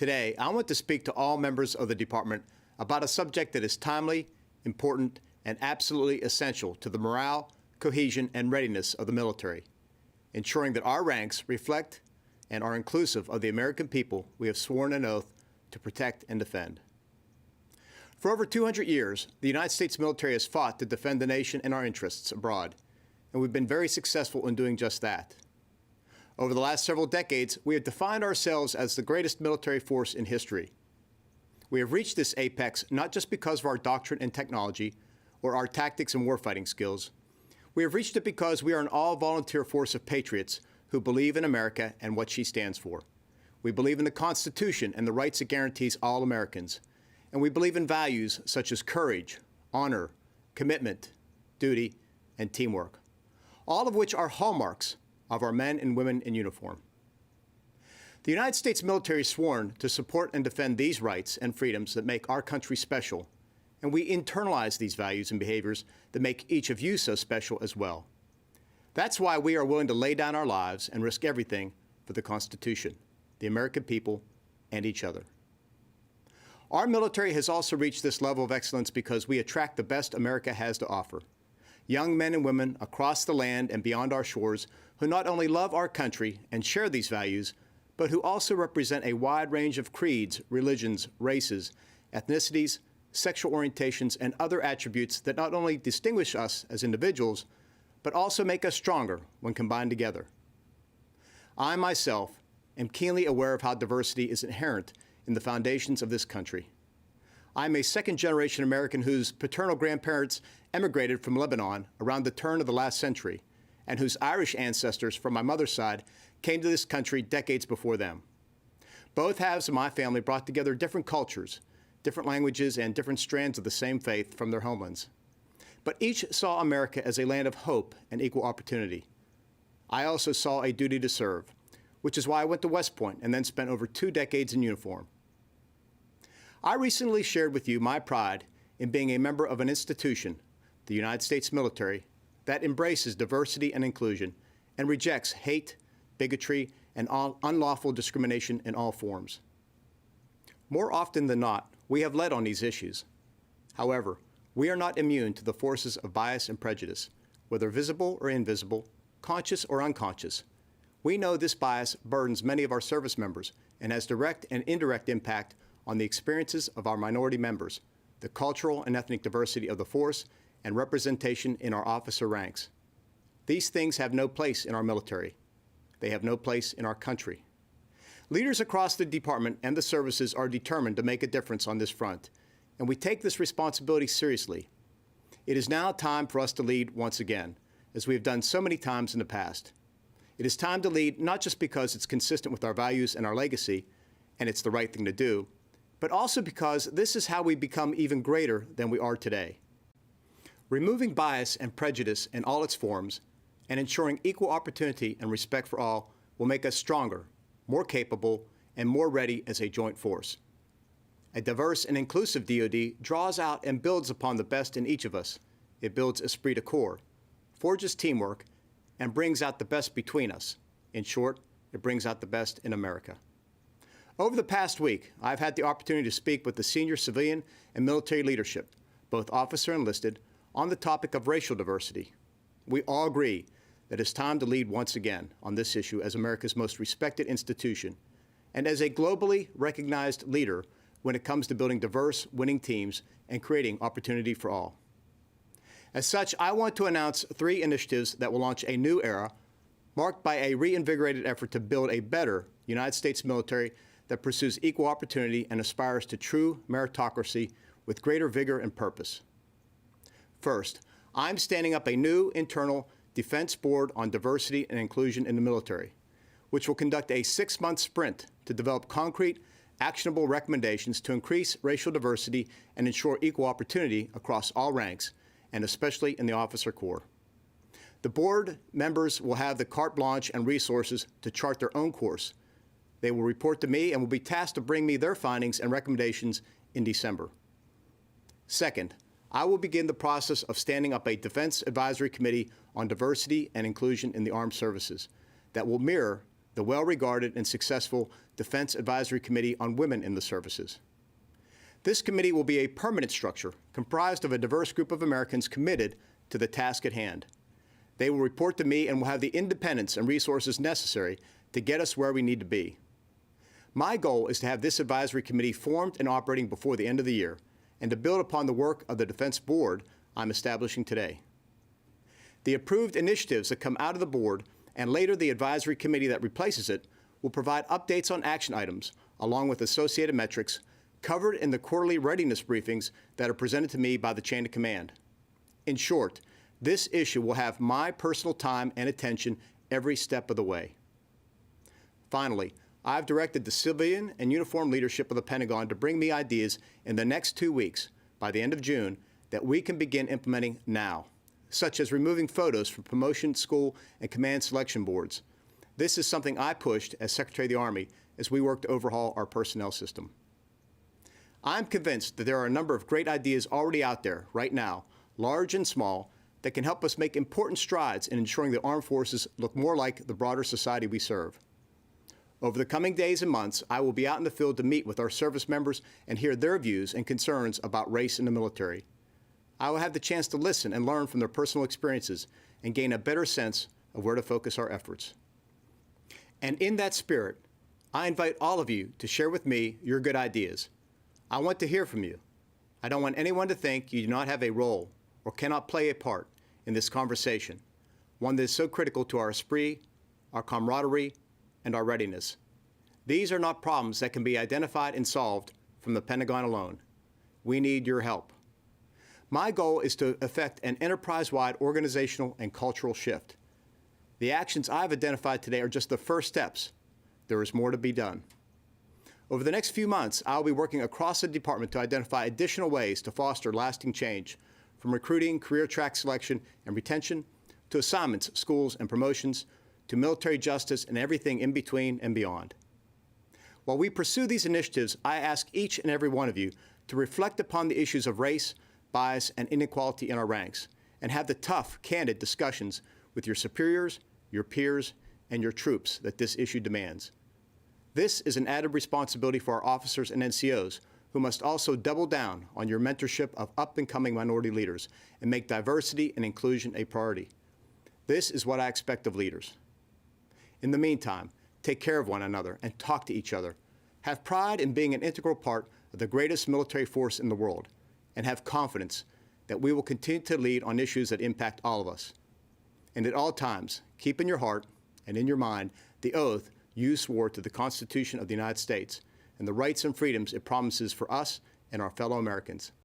Today, I want to speak to all members of the department about a subject that is timely, important, and absolutely essential to the morale, cohesion, and readiness of the military, ensuring that our ranks reflect and are inclusive of the American people we have sworn an oath to protect and defend. For over 200 years, the United States military has fought to defend the nation and our interests abroad, and we've been very successful in doing just that. Over the last several decades, we have defined ourselves as the greatest military force in history. We have reached this apex not just because of our doctrine and technology or our tactics and warfighting skills. We have reached it because we are an all-volunteer force of patriots who believe in America and what she stands for. We believe in the Constitution and the rights it guarantees all Americans. And we believe in values such as courage, honor, commitment, duty, and teamwork, all of which are hallmarks of our men and women in uniform. The United States military is sworn to support and defend these rights and freedoms that make our country special, and we internalize these values and behaviors that make each of you so special as well. That's why we are willing to lay down our lives and risk everything for the Constitution, the American people, and each other. Our military has also reached this level of excellence because we attract the best America has to offer. Young men and women across the land and beyond our shores who not only love our country and share these values, but who also represent a wide range of creeds, religions, races, ethnicities, sexual orientations, and other attributes that not only distinguish us as individuals, but also make us stronger when combined together. I myself am keenly aware of how diversity is inherent in the foundations of this country. I'm a second-generation American whose paternal grandparents emigrated from Lebanon around the turn of the last century, and whose Irish ancestors from my mother's side came to this country decades before them. Both halves of my family brought together different cultures, different languages, and different strands of the same faith from their homelands. But each saw America as a land of hope and equal opportunity. I also saw a duty to serve, which is why I went to West Point and then spent over 2 decades in uniform. I recently shared with you my pride in being a member of an institution, the United States military, that embraces diversity and inclusion and rejects hate, bigotry, and unlawful discrimination in all forms. More often than not, we have led on these issues. However, we are not immune to the forces of bias and prejudice, whether visible or invisible, conscious or unconscious. We know this bias burdens many of our service members and has direct and indirect impact on the experiences of our minority members, the cultural and ethnic diversity of the force, and representation in our officer ranks. These things have no place in our military. They have no place in our country. Leaders across the department and the services are determined to make a difference on this front, and we take this responsibility seriously. It is now time for us to lead once again, as we have done so many times in the past. It is time to lead not just because it's consistent with our values and our legacy, and it's the right thing to do, but also because this is how we become even greater than we are today. Removing bias and prejudice in all its forms and ensuring equal opportunity and respect for all will make us stronger, more capable, and more ready as a joint force. A diverse and inclusive DoD draws out and builds upon the best in each of us. It builds esprit de corps, forges teamwork, and brings out the best between us. In short, it brings out the best in America. Over the past week, I've had the opportunity to speak with the senior civilian and military leadership, both officer and enlisted, on the topic of racial diversity. We all agree that it's time to lead once again on this issue as America's most respected institution and as a globally recognized leader when it comes to building diverse, winning teams and creating opportunity for all. As such, I want to announce 3 initiatives that will launch a new era marked by a reinvigorated effort to build a better United States military that pursues equal opportunity and aspires to true meritocracy with greater vigor and purpose. First, I'm standing up a new internal Defense Board on Diversity and Inclusion in the military, which will conduct a 6-month sprint to develop concrete, actionable recommendations to increase racial diversity and ensure equal opportunity across all ranks, and especially in the officer corps. The board members will have the carte blanche and resources to chart their own course. They will report to me and will be tasked to bring me their findings and recommendations in December. Second, I will begin the process of standing up a Defense Advisory Committee on Diversity and Inclusion in the Armed Services that will mirror the well-regarded and successful Defense Advisory Committee on Women in the Services. This committee will be a permanent structure comprised of a diverse group of Americans committed to the task at hand. They will report to me and will have the independence and resources necessary to get us where we need to be. My goal is to have this advisory committee formed and operating before the end of the year, and to build upon the work of the Defense Board I'm establishing today. The approved initiatives that come out of the board and later the advisory committee that replaces it will provide updates on action items along with associated metrics covered in the quarterly readiness briefings that are presented to me by the chain of command. In short, this issue will have my personal time and attention every step of the way. Finally, I've directed the civilian and uniformed leadership of the Pentagon to bring me ideas in the next 2 weeks, by the end of June, that we can begin implementing now, such as removing photos from promotion, school, and command selection boards. This is something I pushed as Secretary of the Army as we worked to overhaul our personnel system. I'm convinced that there are a number of great ideas already out there right now, large and small, that can help us make important strides in ensuring the armed forces look more like the broader society we serve. Over the coming days and months, I will be out in the field to meet with our service members and hear their views and concerns about race in the military. I will have the chance to listen and learn from their personal experiences and gain a better sense of where to focus our efforts. And in that spirit, I invite all of you to share with me your good ideas. I want to hear from you. I don't want anyone to think you do not have a role or cannot play a part in this conversation, one that is so critical to our esprit, our camaraderie, and our readiness. These are not problems that can be identified and solved from the Pentagon alone. We need your help. My goal is to effect an enterprise-wide organizational and cultural shift. The actions I've identified today are just the first steps. There is more to be done. Over the next few months, I'll be working across the department to identify additional ways to foster lasting change, from recruiting, career track selection, and retention, to assignments, schools, and promotions, to military justice and everything in between and beyond. While we pursue these initiatives, I ask each and every one of you to reflect upon the issues of race, bias, and inequality in our ranks, and have the tough, candid discussions with your superiors, your peers, and your troops that this issue demands. This is an added responsibility for our officers and NCOs, who must also double down on your mentorship of up-and-coming minority leaders and make diversity and inclusion a priority. This is what I expect of leaders. In the meantime, take care of one another and talk to each other. Have pride in being an integral part of the greatest military force in the world, and have confidence that we will continue to lead on issues that impact all of us. And at all times, keep in your heart and in your mind the oath you swore to the Constitution of the United States and the rights and freedoms it promises for us and our fellow Americans.